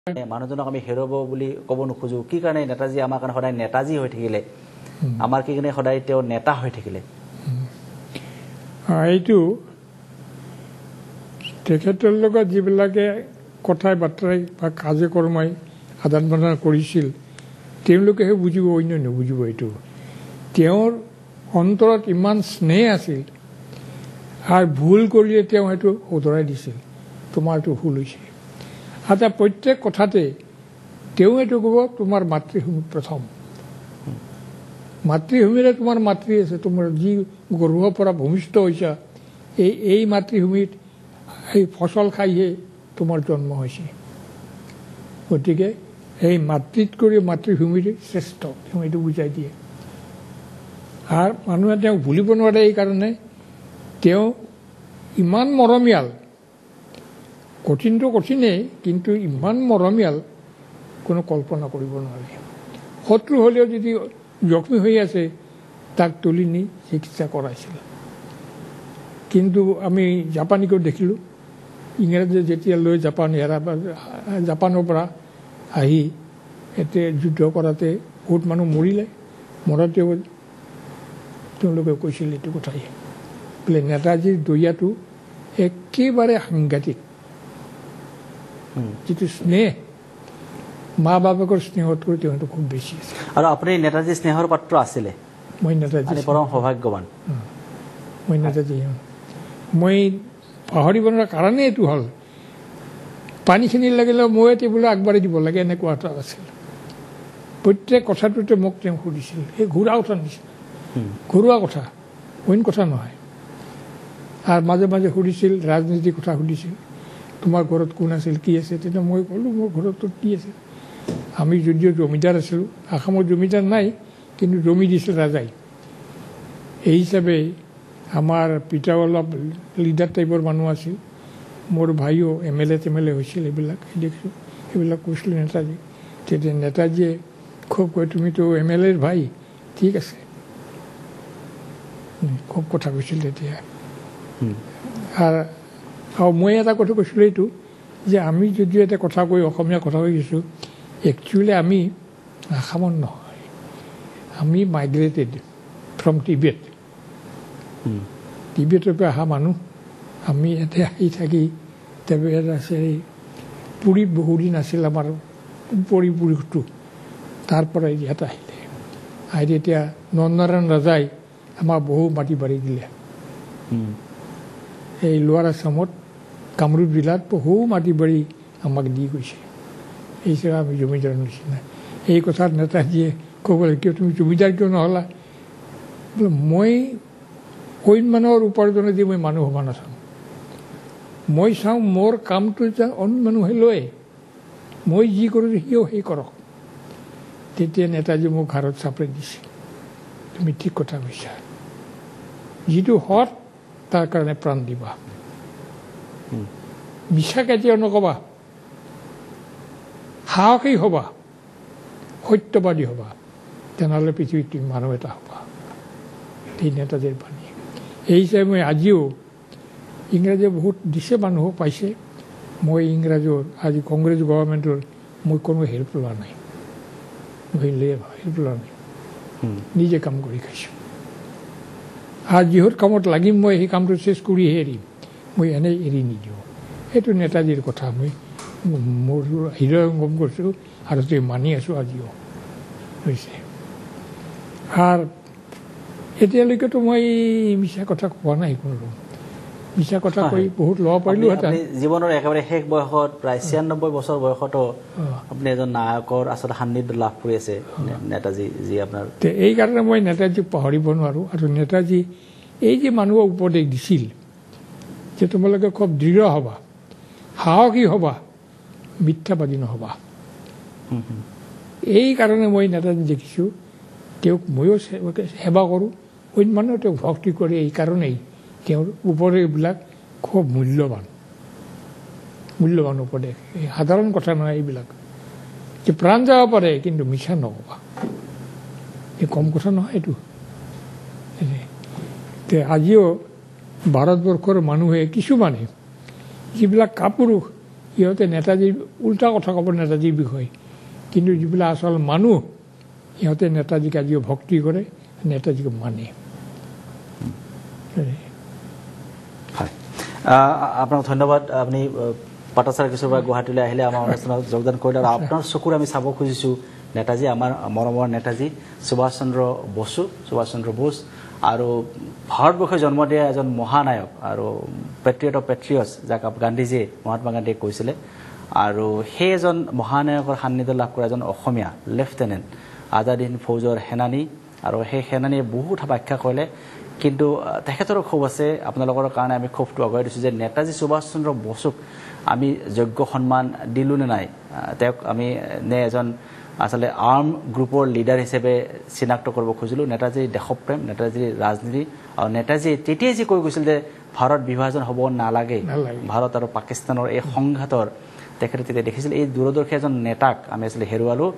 মানুহজনক আমি হেৰুৱাব বুলি ক'ব নোখোজো কি কাৰণে নেতাজী আমাৰ কাৰণে সদায় নেতাজী হৈ থাকিলে আমাৰ কি কাৰণে সদায় তেওঁ নেতা হৈ থাকিলে এইটো তেখেতৰ লগত যিবিলাকে কথাই বাৰ্তাই বা কাজে কৰ্মই আদান প্ৰদান কৰিছিল তেওঁলোকেহে বুজিব অন্য নুবুজিব এইটো তেওঁৰ অন্তৰত ইমান স্নেহ আছিল আৰু ভুল কৰিলে তেওঁ সেইটো শুধৰাই দিছিল তোমাৰটো ভুল হৈছে आता प्रत्येक कथाते এইটো ক'ব তোমাৰ মাতৃভূমি প্ৰথম মাতৃভূমিৰে তোমাৰ মাতৃ আছে তোমাৰ যি গৰ্ভৰ পৰা ভূমিষ্ঠ হৈছা এই মাতৃভূমিত এই ফসল খাইহে তোমাৰ জন্ম হৈছে গতিকে এই মাতৃত কৰি মাতৃভূমিৰ শ্ৰেষ্ঠ এইটো বুজাই দিয়ে আৰু মানুহে তেওঁ ভুলিব নোৱাৰে এই কাৰণে তেওঁ ইমান মৰমীয়াল কঠিনটো কঠিনেই কিন্তু ইমান মৰমীয়াল কোনো কল্পনা কৰিব নোৱাৰে শত্ৰু হ'লেও যদি জখমী হৈ আছে তাক তুলি নি চিকিৎসা কৰাইছিল কিন্তু আমি জাপানীকো দেখিলোঁ ইংৰাজে যেতিয়া লৈ জাপানৰ পৰা আহি এতে যুদ্ধ কৰাতে বহুত মানুহ মৰিলে মৰাতেও তেওঁলোকে কৈছিল এইটো কথাই বোলে নেতাজীৰ দয়াটো একেবাৰে সাংঘাতিক যিটো স্নেহ মা বাপেকৰ স্নেহতকৈ তেওঁটো খুব বেছি আছে আৰু আপুনি নেতাজী স্নেহৰ পাত্ৰ আছিলে মই নেতাজী পৰম সৌভাগ্যৱান মই নেতাজী মই পাহৰিব নোৱাৰা কাৰণে এইটো হ'ল পানীখিনি লাগিলে মই টেবুলত আগবাঢ়ি দিব লাগে এনেকুৱা এটা আছিল প্ৰত্যেক কথাটোতে মোক তেওঁ সুধিছিল সেই ঘূৰা কথা নিচিনা ঘৰুৱা কথা অইন কথা নহয় আৰু মাজে মাজে সুধিছিল ৰাজনীতিৰ কথা সুধিছিল তোমাৰ ঘৰত কোন আছিল কি আছে তেতিয়া মই ক'লোঁ মোৰ ঘৰত কি আছে আমি যদিও জমিদাৰ আছিলোঁ আসামৰ জমিদাৰ নাই কিন্তু জমি দিছিল ৰাজাই এই হিচাপে আমাৰ পিতা অলপ লিডাৰ টাইপৰ মানুহ আছিল মোৰ ভাইও MLA হৈছিল এইবিলাক দেখিছোঁ সেইবিলাক কৈছিলোঁ নেতাজী তেতিয়া নেতাজীয়ে খুব কয় তুমিতো MLAৰ ভাই ঠিক আছে খুব কথা কৈছিল তেতিয়া আৰু মই এটা কথা কৈছিলোঁ এইটো যে আমি যদিও এটা কথা কৈ অসমীয়া কথা কৈ গৈছোঁ একচুৱেলি আমি আসামৰ নহয় আমি মাইগ্ৰেটেড ফ্ৰম টিবেটৰ পৰা অহা মানুহ আমি ইয়াতে আহি থাকি তাৰপিছত আছে পুৰীত বহুদিন আছিল আমাৰ পৰিপুৰুষটো তাৰ পৰা ইয়াত আহিলে আহি এতিয়া নৰনাৰায়ণ ৰাজাই আমাৰ বহু মাটি বাৰী দিলে এই লোৱাৰ আছামত কামৰূপ জিলাত বহু মাটি বাৰী আমাক দি গৈছে এই হিচাপে আমি জমিদাৰৰ নিচিনা এই কথাত নেতাজীয়ে ক'ব লাগে কিয় তুমি জমিদাৰ কিয় নহ'লা বোলে মই অইন মানুহৰ উপাৰ্জনেদি মই মানুহ হ'ব নাচাওঁ মই চাওঁ মোৰ কামটো যে অইন মানুহে লয় মই যি কৰোঁ সিও সেই কৰক তেতিয়া নেতাজী মোক ঘৰত চাপৰি দিছে তুমি ঠিক কথা কৈছা যিটো সৎ তাৰ কাৰণে প্ৰাণ দিবা মিছা কেতিয়াও নকবা সাহসী হবা সত্যবাদী হবা তেনেহ'লে পৃথিৱীত তুমি মানুহ এটা হবা এই নেতাজীৰ বাণী এই হিচাপে মই আজিও ইংৰাজে বহুত দিছে মানুহক পাইছে মই ইংৰাজৰ আজি কংগ্ৰেছ গভৰ্ণমেণ্টৰ মই কোনো হেল্প লোৱা নাই হেল্প লোৱা নাই নিজে কাম কৰি খাইছোঁ আৰু যিহৰ কামত লাগিম মই সেই কামটো চেছ কৰিহে এৰিম মই এনেই এৰি নিদিওঁ সেইটো নেতাজীৰ কথা মই মোৰ হৃদয়ংগম কৰিছোঁ আৰু তেওঁ মানি আছোঁ আজিও হৈছে আৰু এতিয়ালৈকেতো মই মিছা কথা কোৱা নাই কোনো মিছা কথা কৈ বহুত ল'ব পাৰিলোঁহেঁতেন জীৱনৰ একেবাৰে শেষ বয়সত প্ৰায় 96 বছৰ বয়সতো আপুনি এজন নায়কৰ আচলতে সান্নিধ্য লাভ কৰি আছে নেতাজী যি আপোনাৰ এই কাৰণে মই নেতাজীক পাহৰিব নোৱাৰোঁ আৰু নেতাজী এই যে মানুহক উপদেশ দিছিল যে তোমালোকে খুব দৃঢ় হ'বা সাহসী হ'বা মিথ্যাবাদী নহ'বা এই কাৰণে মই নেতাজী দেখিছোঁ তেওঁক ময়ো সেৱা কৰোঁ অইন মানুহে তেওঁক ভক্তি কৰে এই কাৰণেই তেওঁৰ উপদেশবিলাক খুব মূল্যৱান উপদেশ এই সাধাৰণ কথা নহয় এইবিলাক যে প্ৰাণ যাব পাৰে কিন্তু মিছা নক'বা এই কম কথা নহয় এইটো আজিও ভাৰতবৰ্ষৰ মানুহে কিছুমানে যিবিলাক কাপুৰুষ ইহঁতে নেতাজীৰ উল্টা কথা ক'ব নেতাজীৰ বিষয়ে, কিন্তু যিবিলাক আচল মানুহ ইহঁতে নেতাজীক আজিও ভক্তি কৰে, নেতাজীক মানে। হয়, আপোনাক ধন্যবাদ। আপুনি পাটাচাৰ কিছুৰ পৰা গুৱাহাটীলৈ আহিলে, আমাৰ অনুষ্ঠানত যোগদান কৰিলে। আৰু আপোনাৰ চকুৰে আমি চাব খুজিছোঁ নেতাজী, আমাৰ মৰমৰ নেতাজী সুভাষ চন্দ্ৰ বোস, আৰু ভাৰতবৰ্ষে জন্ম দিয়া এজন মহানায়ক আৰু পেট্ৰিয়ট অফ পেট্ৰিয়টছ, যাক গান্ধীজীয়ে, মহাত্মা গান্ধীয়ে কৈছিলে। আৰু সেই এজন মহানায়কৰ সান্নিধ্য লাভ কৰা এজন অসমীয়া লেফটেনেণ্ট, আজাদ হিন্দ ফৌজৰ সেনানী, আৰু সেই সেনানীয়ে বহুত ব্যাখ্যা কৰিলে। কিন্তু তেখেতৰো ক্ষোভ আছে। আপোনালোকৰ কাৰণে আমি ক্ষোভটো আগুৱাই দিছোঁ যে নেতাজী সুভাষ চন্দ্ৰ বোসক আমি যোগ্য সন্মান দিলোঁ নে নাই, তেওঁক আমি নে এজন আচলতে আৰ্ম গ্ৰুপৰ লিডাৰ হিচাপে চিনাক্ত কৰিব খুজিলোঁ। নেতাজীৰ দেশপ্ৰেম, নেতাজীৰ ৰাজনীতি, আৰু নেতাজীয়ে তেতিয়াই যি কৈ গৈছিল যে ভাৰত বিভাজন হ'ব নালাগে, ভাৰত আৰু পাকিস্তানৰ এই সংঘাতৰ তেখেতে তেতিয়া দেখিছিল। এই দূৰদৰ্শী এজন নেতাক আমি আচলতে হেৰুৱালোঁ,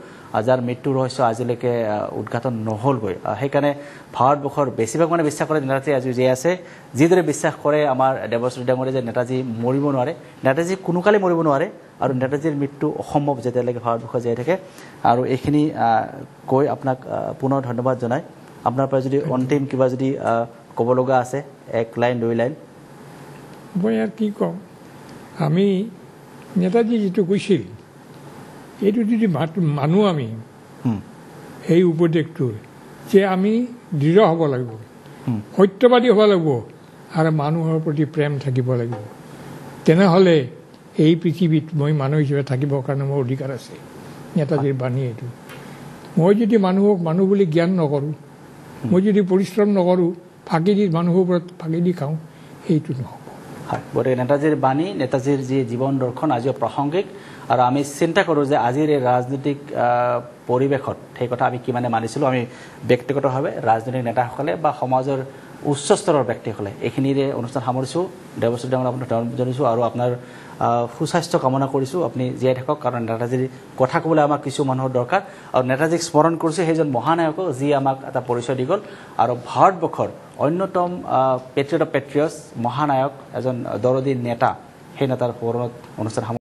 যাৰ মৃত্যু ৰহস্য আজিলৈকে উদঘাটন নহ'লগৈ। সেইকাৰণে ভাৰতবৰ্ষৰ বেছিভাগ মানে বিশ্বাস কৰে নেতাজী আজি জীয়াই আছে। যিদৰে বিশ্বাস কৰে আমাৰ দেৱশ্ৰী ডাঙৰীয়াই যে নেতাজী মৰিব নোৱাৰে, নেতাজী কোনোকালে মৰিব নোৱাৰে, আৰু নেতাজীৰ মৃত্যু অসম্ভৱ যেতিয়ালৈকে ভাৰতবৰ্ষ জীয়াই থাকে। আৰু এইখিনি কৈ আপোনাক পুনৰ ধন্যবাদ জনাই, আপোনাৰ পৰা যদি অন্তিম কিবা যদি ক'ব লগা আছে, 1 লাইন 2 লাইন। মই আৰু কি ক'ম, আমি নেতাজী যিটো কৈছিল এইটো যদি মানুহ আমি সেই উপদেশটোৰ যে আমি দৃঢ় হ'ব লাগিব, সত্যবাদী হ'ব লাগিব, আৰু মানুহৰ প্ৰতি প্ৰেম থাকিব লাগিব, তেনেহ'লে এই পৃথিৱীত মই মানুহ হিচাপে থাকিবৰ কাৰণে মোৰ অধিকাৰ আছে। নেতাজীৰ বাণী এইটো। মই যদি মানুহক মানুহ বুলি জ্ঞান নকৰোঁ, মই যদি পৰিশ্ৰম নকৰোঁ, ফাঁকি দি মানুহৰ ওপৰত ফাঁকি দি খাওঁ, সেইটো নহ'ব। হয়, গতিকে নেতাজীৰ বাণী, নেতাজীৰ যি জীৱন দৰ্শন আজিও প্ৰাসংগিক। আৰু আমি চিন্তা কৰোঁ যে আজিৰ এই ৰাজনৈতিক পৰিৱেশত সেই কথা আমি কিমানে মানিছিলোঁ, আমি ব্যক্তিগতভাৱে ৰাজনৈতিক নেতাসকলে বা সমাজৰ উচ্চ স্তৰৰ ব্যক্তিসকলে। এইখিনিৰে অনুষ্ঠান সামৰিছোঁ। দেৱশ্ৰী ডাঙৰীয়া আপোনাক ধন্যবাদ জনাইছোঁ, আৰু আপোনাৰ সুস্বাস্থ্য কামনা কৰিছোঁ। আপুনি জীয়াই থাকক, কাৰণ নেতাজীৰ কথা ক'বলৈ আমাক কিছু মানুহৰ দৰকাৰ, আৰু নেতাজীক স্মৰণ কৰিছোঁ, সেইজন মহানায়কক যি আমাক এটা পৰিচয় দি গ'ল, আৰু ভাৰতবৰ্ষৰ অন্যতম পেট্ৰিয়ট অফ পেট্ৰিয়টছ, মহানায়ক, এজন দৰদী নেতা, সেই নেতাৰ সোঁৱৰণত অনুষ্ঠান সামৰিছোঁ।